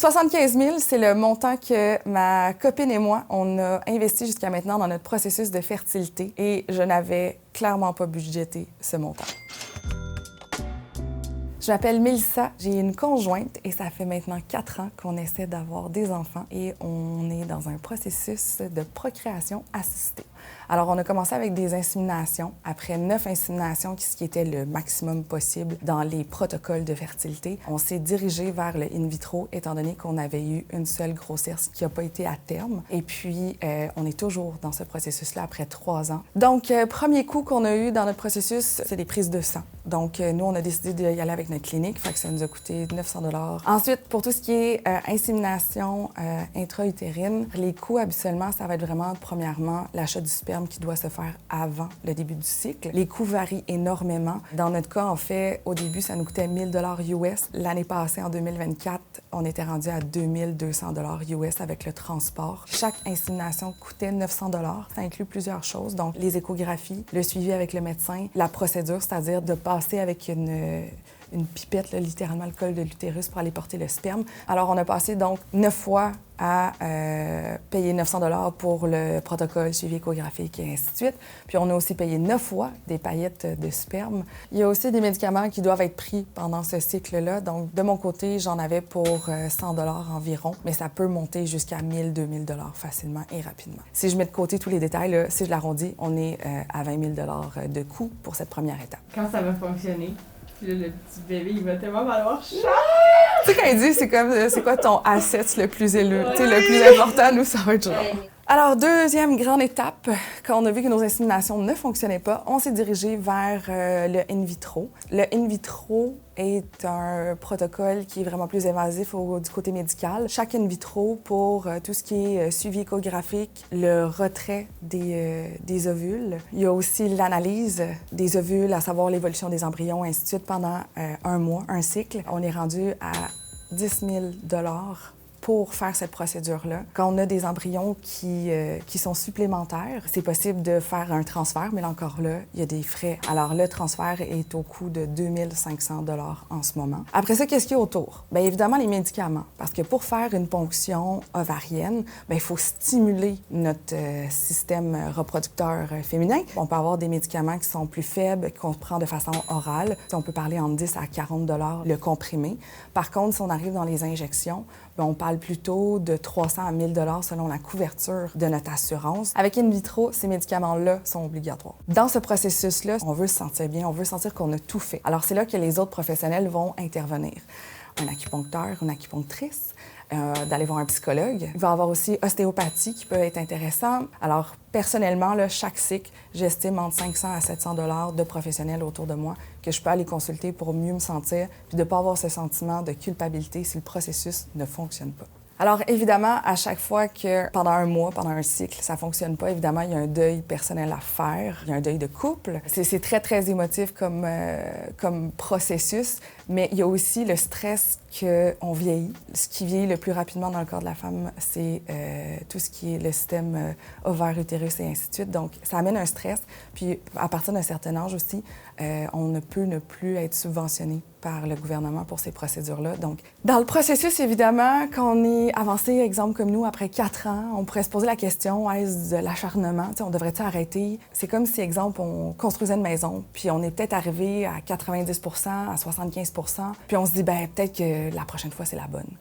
75 000, c'est le montant que ma copine et moi, on a investi jusqu'à maintenant dans notre processus de fertilité et je n'avais clairement pas budgété ce montant. Je m'appelle Mélissa, j'ai une conjointe et ça fait maintenant 4 ans qu'on essaie d'avoir des enfants et on est dans un processus de procréation assistée. Alors, on a commencé avec des inséminations. Après 9 inséminations, ce qui était le maximum possible dans les protocoles de fertilité, on s'est dirigé vers le in vitro, étant donné qu'on avait eu une seule grossesse qui n'a pas été à terme. Et puis, on est toujours dans ce processus-là après 3 ans. Donc, premier coup qu'on a eu dans notre processus, c'est des prises de sang. Donc, nous, on a décidé d'y aller avec notre clinique, fait que ça nous a coûté 900 $. Ensuite, pour tout ce qui est insémination intra-utérine, les coûts, habituellement, ça va être vraiment, premièrement, l'achat du sperme qui doit se faire avant le début du cycle. Les coûts varient énormément. Dans notre cas, en fait, au début, ça nous coûtait 1 000 $ US. L'année passée, en 2024, on était rendu à 2 200 $ US avec le transport. Chaque insémination coûtait 900 $. Ça inclut plusieurs choses, donc les échographies, le suivi avec le médecin, la procédure, c'est-à-dire de passer avec une pipette, là, littéralement le col de l'utérus pour aller porter le sperme. Alors, on a passé donc 9 fois à payer 900 $ pour le protocole suivi échographique et ainsi de suite. Puis on a aussi payé 9 fois des paillettes de sperme. Il y a aussi des médicaments qui doivent être pris pendant ce cycle-là. Donc, de mon côté, j'en avais pour 100 $ environ, mais ça peut monter jusqu'à 1 000, 2 000 $ facilement et rapidement. Si je mets de côté tous les détails, là, si je l'arrondis, on est à 20 000 $ de coût pour cette première étape. Quand ça va fonctionner, puis là, le petit bébé, il va tellement valoir cher! Tu sais, quand il dit, c'est comme, c'est quoi ton asset le plus élevé, tu sais, le plus important, nous, ça va être genre. Alors, deuxième grande étape, quand on a vu que nos inséminations ne fonctionnaient pas, on s'est dirigé vers le in vitro. Le in vitro est un protocole qui est vraiment plus évasif du côté médical. Chaque in vitro, pour tout ce qui est suivi échographique, le retrait des ovules. Il y a aussi l'analyse des ovules, à savoir l'évolution des embryons, ainsi de suite, pendant 1 mois, un cycle. On est rendu à 10 000 $ pour faire cette procédure-là. Quand on a des embryons qui sont supplémentaires, c'est possible de faire un transfert, mais là encore là, il y a des frais. Alors le transfert est au coût de 2 500 $ en ce moment. Après ça, qu'est-ce qu'il y a autour? Bien évidemment, les médicaments. Parce que pour faire une ponction ovarienne, bien, il faut stimuler notre système reproducteur féminin. On peut avoir des médicaments qui sont plus faibles, qu'on prend de façon orale. On peut parler entre 10 à 40 $ le comprimé. Par contre, si on arrive dans les injections, bien, on parle plutôt de 300 à 1 000 $ selon la couverture de notre assurance. Avec in vitro, ces médicaments-là sont obligatoires. Dans ce processus-là, on veut se sentir bien, on veut sentir qu'on a tout fait. Alors, c'est là que les autres professionnels vont intervenir. Un acupuncteur, une acupunctrice, d'aller voir un psychologue. Il va y avoir aussi ostéopathie qui peut être intéressant. Alors, personnellement, là, chaque cycle, j'estime entre 500 à 700 $ de professionnels autour de moi que je peux aller consulter pour mieux me sentir puis de ne pas avoir ce sentiment de culpabilité si le processus ne fonctionne pas. Alors, évidemment, à chaque fois que pendant 1 mois, pendant un cycle, ça fonctionne pas, évidemment, il y a un deuil personnel à faire. Il y a un deuil de couple. C'est très, très émotif comme processus, mais il y a aussi le stress qu'on vieillit. Ce qui vieillit le plus rapidement dans le corps de la femme, c'est tout ce qui est le système ovaire, utérus et ainsi de suite. Donc, ça amène un stress. Puis, à partir d'un certain âge aussi, on ne peut ne plus être subventionné par le gouvernement pour ces procédures-là. Donc, dans le processus, évidemment, quand on est avancé, exemple comme nous, après 4 ans, on pourrait se poser la question, est-ce de l'acharnement? On devrait-tu arrêter? C'est comme si, exemple, on construisait une maison, puis on est peut-être arrivé à 90 % à 75 %, puis on se dit, bien, peut-être que la prochaine fois, c'est la bonne.